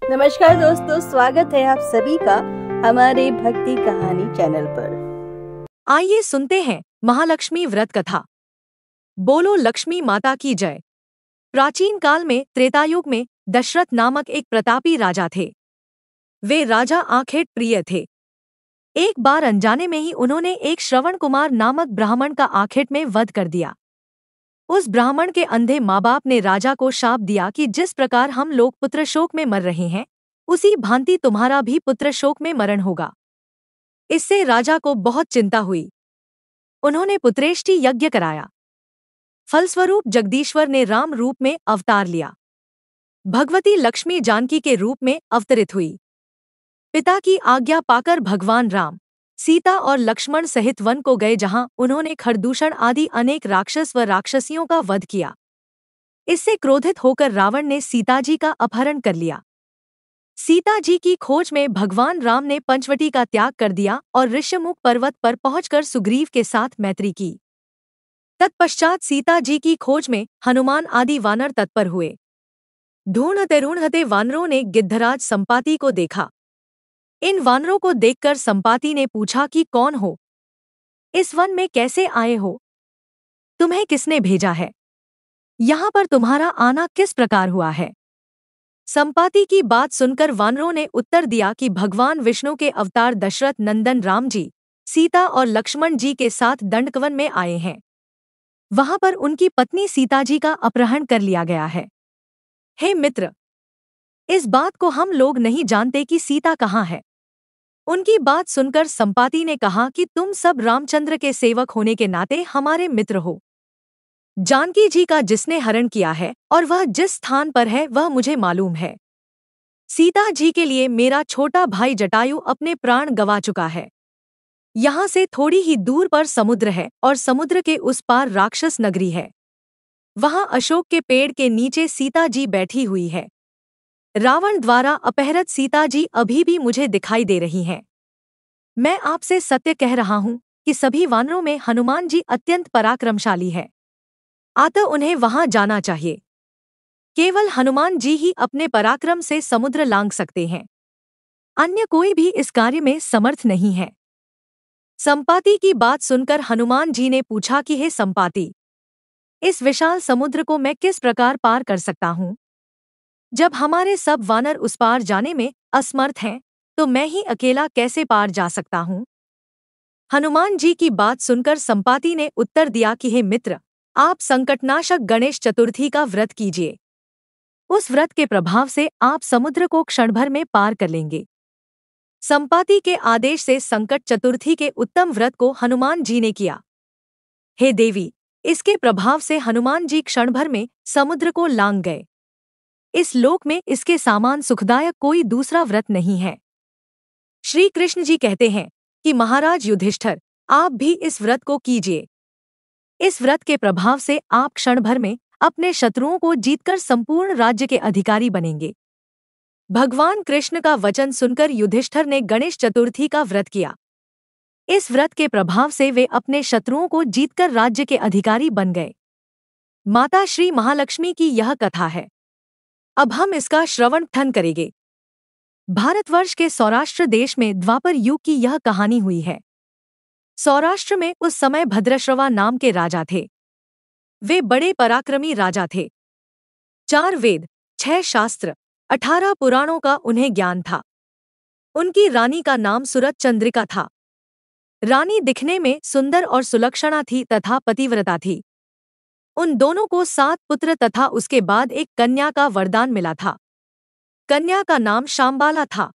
नमस्कार दोस्तों, स्वागत है आप सभी का हमारे भक्ति कहानी चैनल पर। आइए सुनते हैं महालक्ष्मी व्रत कथा। बोलो लक्ष्मी माता की जय। प्राचीन काल में त्रेतायुग में दशरथ नामक एक प्रतापी राजा थे। वे राजा आखेट प्रिय थे। एक बार अनजाने में ही उन्होंने एक श्रवण कुमार नामक ब्राह्मण का आखेट में वध कर दिया। उस ब्राह्मण के अंधे माँ बाप ने राजा को शाप दिया कि जिस प्रकार हम लोग पुत्र शोक में मर रहे हैं, उसी भांति तुम्हारा भी पुत्र शोक में मरण होगा। इससे राजा को बहुत चिंता हुई। उन्होंने पुत्रेष्टि यज्ञ कराया। फलस्वरूप जगदीश्वर ने राम रूप में अवतार लिया। भगवती लक्ष्मी जानकी के रूप में अवतरित हुई। पिता की आज्ञा पाकर भगवान राम सीता और लक्ष्मण सहित वन को गए, जहां उन्होंने खरदूषण आदि अनेक राक्षस व राक्षसियों का वध किया। इससे क्रोधित होकर रावण ने सीताजी का अपहरण कर लिया। सीताजी की खोज में भगवान राम ने पंचवटी का त्याग कर दिया और ऋष्यमुख पर्वत पर पहुंचकर सुग्रीव के साथ मैत्री की। तत्पश्चात सीता जी की खोज में हनुमान आदि वानर तत्पर हुए। ढूंढते वानरों ने गिद्धराज संपाति को देखा। इन वानरों को देखकर संपाति ने पूछा कि कौन हो? इस वन में कैसे आए हो? तुम्हें किसने भेजा है? यहाँ पर तुम्हारा आना किस प्रकार हुआ है? संपाति की बात सुनकर वानरों ने उत्तर दिया कि भगवान विष्णु के अवतार दशरथ नंदन राम जी सीता और लक्ष्मण जी के साथ दंडकवन में आए हैं। वहां पर उनकी पत्नी सीता जी का अपहरण कर लिया गया है। हे मित्र, इस बात को हम लोग नहीं जानते कि सीता कहाँ है। उनकी बात सुनकर संपाति ने कहा कि तुम सब रामचंद्र के सेवक होने के नाते हमारे मित्र हो। जानकी जी का जिसने हरण किया है और वह जिस स्थान पर है वह मुझे मालूम है। सीता जी के लिए मेरा छोटा भाई जटायु अपने प्राण गंवा चुका है। यहाँ से थोड़ी ही दूर पर समुद्र है और समुद्र के उस पार राक्षस नगरी है। वहाँ अशोक के पेड़ के नीचे सीता जी बैठी हुई है। रावण द्वारा अपहृत सीता जी अभी भी मुझे दिखाई दे रही हैं। मैं आपसे सत्य कह रहा हूँ कि सभी वानरों में हनुमान जी अत्यंत पराक्रमशाली है। अतः उन्हें वहां जाना चाहिए। केवल हनुमान जी ही अपने पराक्रम से समुद्र लांघ सकते हैं। अन्य कोई भी इस कार्य में समर्थ नहीं है। संपाति की बात सुनकर हनुमान जी ने पूछा कि हे संपाति, इस विशाल समुद्र को मैं किस प्रकार पार कर सकता हूँ? जब हमारे सब वानर उस पार जाने में असमर्थ हैं, तो मैं ही अकेला कैसे पार जा सकता हूँ? हनुमान जी की बात सुनकर संपाति ने उत्तर दिया कि हे मित्र, आप संकटनाशक गणेश चतुर्थी का व्रत कीजिए। उस व्रत के प्रभाव से आप समुद्र को क्षण भर में पार कर लेंगे। संपाति के आदेश से संकट चतुर्थी के उत्तम व्रत को हनुमान जी ने किया। हे देवी, इसके प्रभाव से हनुमान जी क्षण भर में समुद्र को लांघ गए। इस लोक में इसके समान सुखदायक कोई दूसरा व्रत नहीं है। श्री कृष्ण जी कहते हैं कि महाराज युधिष्ठिर, आप भी इस व्रत को कीजिए। इस व्रत के प्रभाव से आप क्षण भर में अपने शत्रुओं को जीतकर संपूर्ण राज्य के अधिकारी बनेंगे। भगवान कृष्ण का वचन सुनकर युधिष्ठिर ने गणेश चतुर्थी का व्रत किया। इस व्रत के प्रभाव से वे अपने शत्रुओं को जीतकर राज्य के अधिकारी बन गए। माता श्री महालक्ष्मी की यह कथा है। अब हम इसका श्रवण ठन करेंगे। भारतवर्ष के सौराष्ट्र देश में द्वापर युग की यह कहानी हुई है। सौराष्ट्र में उस समय भद्रश्रवा नाम के राजा थे। वे बड़े पराक्रमी राजा थे। 4 वेद, 6 शास्त्र, 18 पुराणों का उन्हें ज्ञान था। उनकी रानी का नाम सुरत चंद्रिका था। रानी दिखने में सुंदर और सुलक्षणा थी तथा पतिव्रता थी। उन दोनों को 7 पुत्र तथा उसके बाद एक कन्या का वरदान मिला था। कन्या का नाम शांबाला था।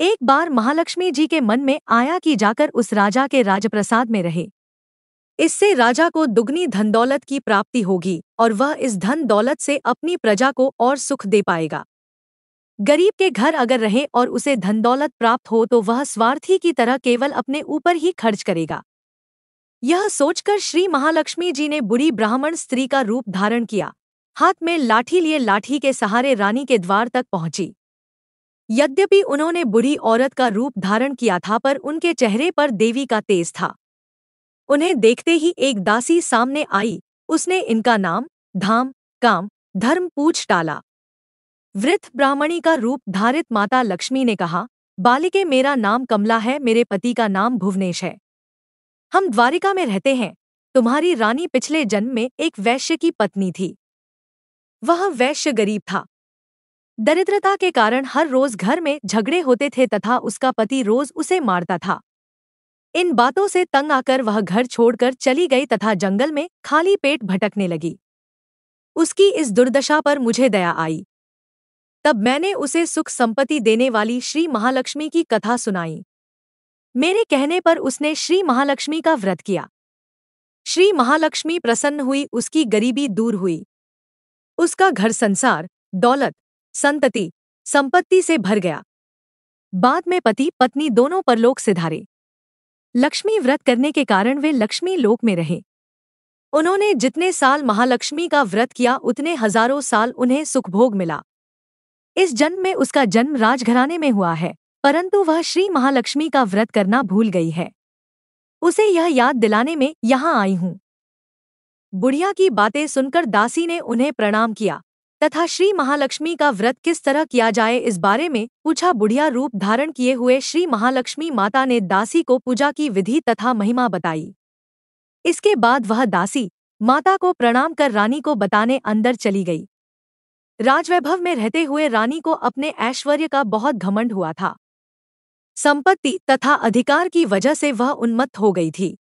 एक बार महालक्ष्मी जी के मन में आया कि जाकर उस राजा के राजप्रसाद में रहे। इससे राजा को दुगनी धन दौलत की प्राप्ति होगी और वह इस धन दौलत से अपनी प्रजा को और सुख दे पाएगा। गरीब के घर अगर रहे और उसे धन दौलत प्राप्त हो तो वह स्वार्थी की तरह केवल अपने ऊपर ही खर्च करेगा। यह सोचकर श्री महालक्ष्मी जी ने बुरी ब्राह्मण स्त्री का रूप धारण किया। हाथ में लाठी लिए लाठी के सहारे रानी के द्वार तक पहुंची। यद्यपि उन्होंने बूढ़ी औरत का रूप धारण किया था, पर उनके चेहरे पर देवी का तेज था। उन्हें देखते ही एक दासी सामने आई। उसने इनका नाम, धाम, काम, धर्म पूछ डाला। वृद्ध ब्राह्मणी का रूप धारित माता लक्ष्मी ने कहा, बालिके, मेरा नाम कमला है, मेरे पति का नाम भुवनेश है। हम द्वारिका में रहते हैं। तुम्हारी रानी पिछले जन्म में एक वैश्य की पत्नी थी। वह वैश्य गरीब था। दरिद्रता के कारण हर रोज घर में झगड़े होते थे तथा उसका पति रोज उसे मारता था। इन बातों से तंग आकर वह घर छोड़कर चली गई तथा जंगल में खाली पेट भटकने लगी। उसकी इस दुर्दशा पर मुझे दया आई। तब मैंने उसे सुख संपत्ति देने वाली श्री महालक्ष्मी की कथा सुनाई। मेरे कहने पर उसने श्री महालक्ष्मी का व्रत किया। श्री महालक्ष्मी प्रसन्न हुई, उसकी गरीबी दूर हुई। उसका घर संसार, दौलत, संतति, संपत्ति से भर गया। बाद में पति पत्नी दोनों परलोक सिधारे। लक्ष्मी व्रत करने के कारण वे लक्ष्मी लोक में रहे। उन्होंने जितने साल महालक्ष्मी का व्रत किया उतने हजारों साल उन्हें सुखभोग मिला। इस जन्म में उसका जन्म राजघराने में हुआ है, परंतु वह श्री महालक्ष्मी का व्रत करना भूल गई है। उसे यह याद दिलाने में यहाँ आई हूँ। बुढ़िया की बातें सुनकर दासी ने उन्हें प्रणाम किया तथा श्री महालक्ष्मी का व्रत किस तरह किया जाए इस बारे में पूछा। बुढ़िया रूप धारण किए हुए श्री महालक्ष्मी माता ने दासी को पूजा की विधि तथा महिमा बताई। इसके बाद वह दासी माता को प्रणाम कर रानी को बताने अंदर चली गई। राजवैभव में रहते हुए रानी को अपने ऐश्वर्य का बहुत घमंड हुआ था। संपत्ति तथा अधिकार की वजह से वह उन्मत्त हो गई थी।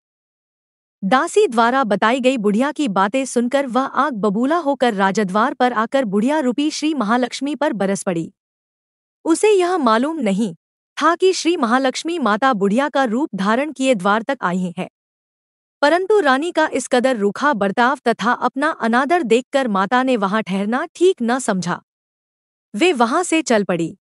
दासी द्वारा बताई गई बुढ़िया की बातें सुनकर वह आग बबूला होकर राजद्वार पर आकर बुढ़िया रूपी श्री महालक्ष्मी पर बरस पड़ी। उसे यह मालूम नहीं था कि श्री महालक्ष्मी माता बुढ़िया का रूप धारण किए द्वार तक आई है। परंतु रानी का इस कदर रूखा बर्ताव तथा अपना अनादर देखकर माता ने वहां ठहरना ठीक न समझा। वे वहां से चल पड़ी।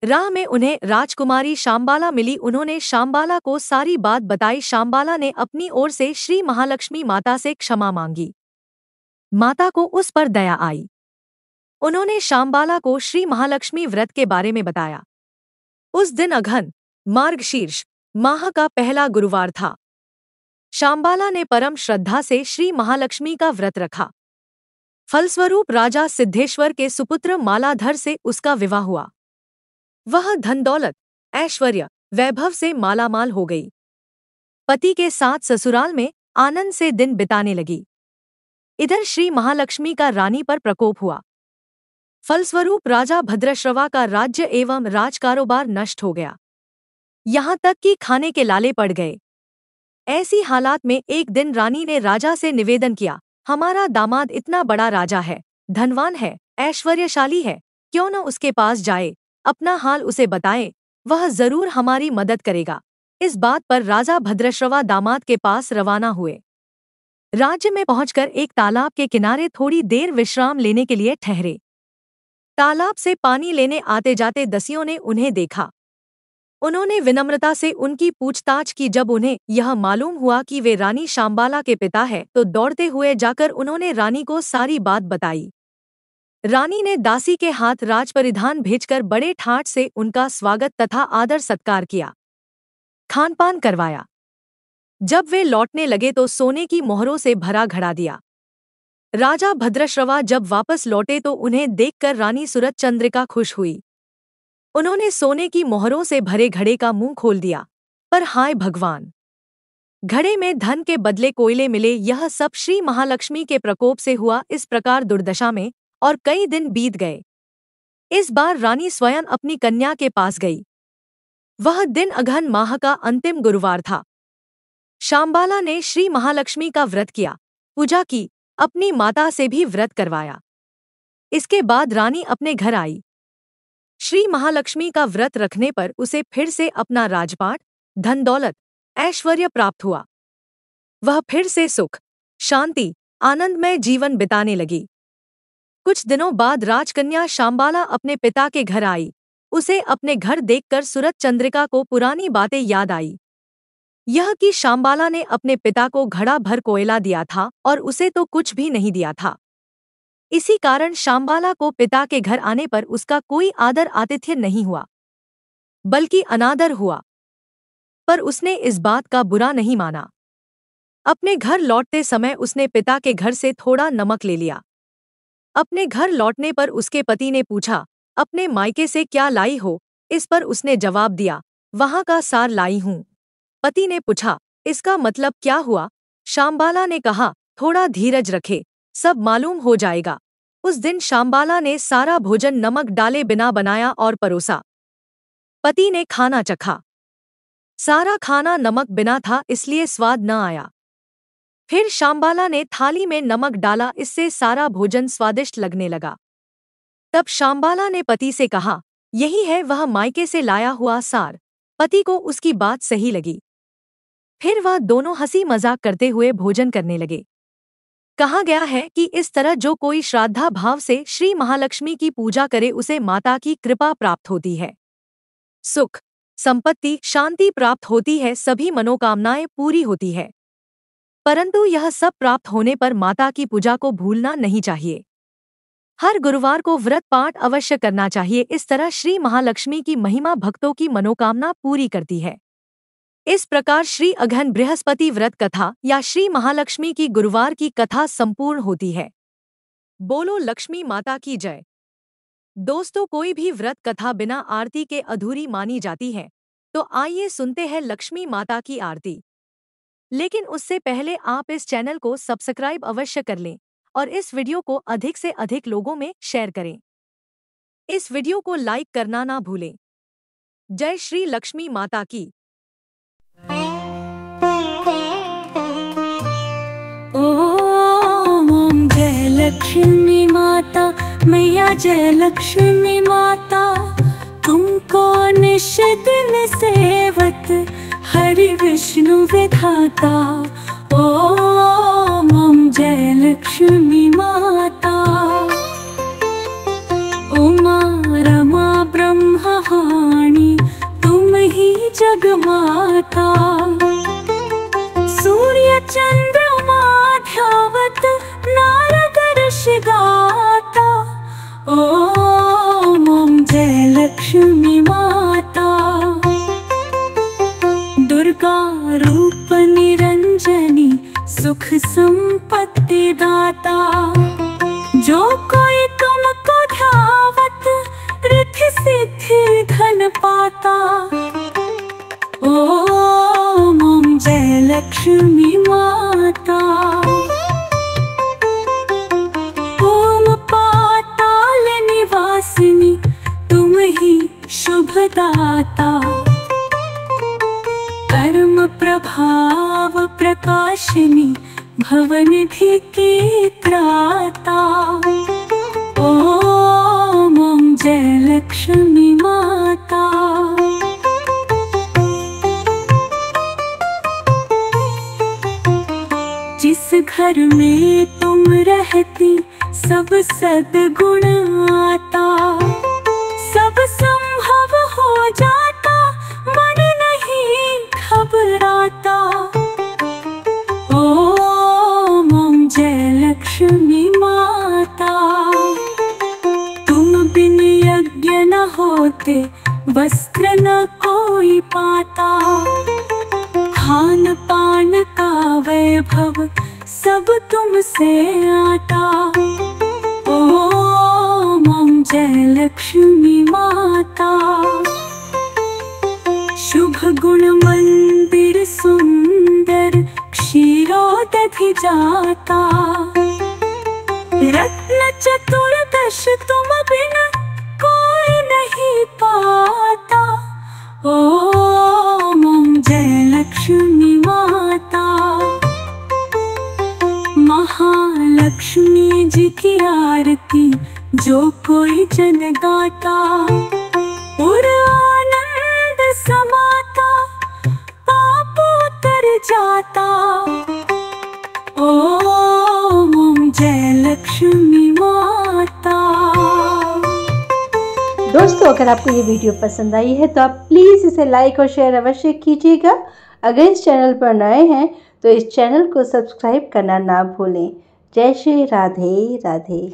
राह में उन्हें राजकुमारी शांबाला मिली। उन्होंने शांबाला को सारी बात बताई। शांबाला ने अपनी ओर से श्री महालक्ष्मी माता से क्षमा मांगी। माता को उस पर दया आई। उन्होंने शांबाला को श्री महालक्ष्मी व्रत के बारे में बताया। उस दिन अघन मार्गशीर्ष माह का पहला गुरुवार था। शांबाला ने परम श्रद्धा से श्री महालक्ष्मी का व्रत रखा। फलस्वरूप राजा सिद्धेश्वर के सुपुत्र मालाधर से उसका विवाह हुआ। वह धन दौलत, ऐश्वर्य, वैभव से मालामाल हो गई। पति के साथ ससुराल में आनंद से दिन बिताने लगी। इधर श्री महालक्ष्मी का रानी पर प्रकोप हुआ। फलस्वरूप राजा भद्रश्रवा का राज्य एवं राजकारोबार नष्ट हो गया। यहाँ तक कि खाने के लाले पड़ गए। ऐसी हालात में एक दिन रानी ने राजा से निवेदन किया, हमारा दामाद इतना बड़ा राजा है, धनवान है, ऐश्वर्यशाली है, क्यों न उसके पास जाए, अपना हाल उसे बताए, वह जरूर हमारी मदद करेगा। इस बात पर राजा भद्रश्रवा दामाद के पास रवाना हुए। राज्य में पहुंचकर एक तालाब के किनारे थोड़ी देर विश्राम लेने के लिए ठहरे। तालाब से पानी लेने आते जाते दसियों ने उन्हें देखा। उन्होंने विनम्रता से उनकी पूछताछ की। जब उन्हें यह मालूम हुआ कि वे रानी शांबाला के पिता हैं, तो दौड़ते हुए जाकर उन्होंने रानी को सारी बात बताई। रानी ने दासी के हाथ राजपरिधान भेजकर बड़े ठाट से उनका स्वागत तथा आदर सत्कार किया, खानपान करवाया। जब वे लौटने लगे तो सोने की मोहरों से भरा घड़ा दिया। राजा भद्रश्रवा जब वापस लौटे तो उन्हें देखकर रानी सूरजचंद्रिका खुश हुई। उन्होंने सोने की मोहरों से भरे घड़े का मुंह खोल दिया, पर हाय भगवान, घड़े में धन के बदले कोयले मिले। यह सब श्री महालक्ष्मी के प्रकोप से हुआ। इस प्रकार दुर्दशा में और कई दिन बीत गए। इस बार रानी स्वयं अपनी कन्या के पास गई। वह दिन अघन माह का अंतिम गुरुवार था। शांबाला ने श्री महालक्ष्मी का व्रत किया, पूजा की, अपनी माता से भी व्रत करवाया। इसके बाद रानी अपने घर आई। श्री महालक्ष्मी का व्रत रखने पर उसे फिर से अपना राजपाट, धन दौलत, ऐश्वर्य प्राप्त हुआ। वह फिर से सुख, शांति, आनंदमय जीवन बिताने लगी। कुछ दिनों बाद राजकन्या शांबाला अपने पिता के घर आई। उसे अपने घर देखकर सूरजचंद्रिका को पुरानी बातें याद आई। यह कि शांबाला ने अपने पिता को घड़ा भर कोयला दिया था और उसे तो कुछ भी नहीं दिया था। इसी कारण शांबाला को पिता के घर आने पर उसका कोई आदर आतिथ्य नहीं हुआ, बल्कि अनादर हुआ। पर उसने इस बात का बुरा नहीं माना। अपने घर लौटते समय उसने पिता के घर से थोड़ा नमक ले लिया। अपने घर लौटने पर उसके पति ने पूछा, अपने मायके से क्या लाई हो? इस पर उसने जवाब दिया, वहां का सार लाई हूं। पति ने पूछा, इसका मतलब क्या हुआ? शामबाला ने कहा, थोड़ा धीरज रखे, सब मालूम हो जाएगा। उस दिन शामबाला ने सारा भोजन नमक डाले बिना बनाया और परोसा। पति ने खाना चखा। सारा खाना नमक बिना था, इसलिए स्वाद न आया। फिर शामबाला ने थाली में नमक डाला, इससे सारा भोजन स्वादिष्ट लगने लगा। तब शामबाला ने पति से कहा, यही है वह मायके से लाया हुआ सार। पति को उसकी बात सही लगी। फिर वह दोनों हंसी मजाक करते हुए भोजन करने लगे। कहा गया है कि इस तरह जो कोई श्रद्धा भाव से श्री महालक्ष्मी की पूजा करे उसे माता की कृपा प्राप्त होती है। सुख, संपत्ति, शांति प्राप्त होती है, सभी मनोकामनाएं पूरी होती है। परंतु यह सब प्राप्त होने पर माता की पूजा को भूलना नहीं चाहिए। हर गुरुवार को व्रत पाठ अवश्य करना चाहिए। इस तरह श्री महालक्ष्मी की महिमा भक्तों की मनोकामना पूरी करती है। इस प्रकार श्री अघन बृहस्पति व्रत कथा या श्री महालक्ष्मी की गुरुवार की कथा संपूर्ण होती है। बोलो लक्ष्मी माता की जय। दोस्तों, कोई भी व्रत कथा बिना आरती के अधूरी मानी जाती है, तो आइए सुनते हैं लक्ष्मी माता की आरती। लेकिन उससे पहले आप इस चैनल को सब्सक्राइब अवश्य कर लें और इस वीडियो को अधिक से अधिक लोगों में शेयर करें। इस वीडियो को लाइक करना ना भूलें। जय श्री लक्ष्मी माता की। ओम जय लक्ष्मी माता, मैया जय लक्ष्मी माता, तुमको निश दिन सेवत हरि विष्णु विधाता। ओम जय लक्ष्मी माता। उमा रमा ब्रह्मवाणी तुम ही जगमाता, सूर्य चंद्रमा ध्यावत नारद ऋषि गाता। ओम जय लक्ष्मी माता। दुर्गा रूप निरंजनी सुख संपत्ति दाता, जो कोई तुमको ध्यावत रिद्धि सिद्धि धन पाता। ओम जय लक्ष्मी माता। ओम पाताल निवासिनी तुम ही शुभदाता, कर्म प्रभाव प्रकाशिनी भवनिधि की त्राता। ओम जय लक्ष्मी माता। जिस घर में तुम रहती सब सद्गुण आता, सब संभव हो जाता, मन नहीं घबराता। ओम जय लक्ष्मी माता। तुम बिन यज्ञ न होते, वस्त्र न कोई पाता, खान पान का वैभव सब तुमसे आता। ओम जय लक्ष्मी माता। शुभ गुण मंदिर सुंदर क्षीरोदधि जाता, रत्न चतुर्दश तुम बिन कोई नहीं पाता। ओम जय लक्ष्मी माता। महालक्ष्मी जी की आरती जो कोई जन गाता, और आनंद समाता, पाप उतर जाता। ओम जय लक्ष्मी माता। दोस्तों, अगर आपको ये वीडियो पसंद आई है तो आप प्लीज़ इसे लाइक और शेयर अवश्य कीजिएगा। अगर इस चैनल पर नए हैं तो इस चैनल को सब्सक्राइब करना ना भूलें। जय श्री राधे राधे।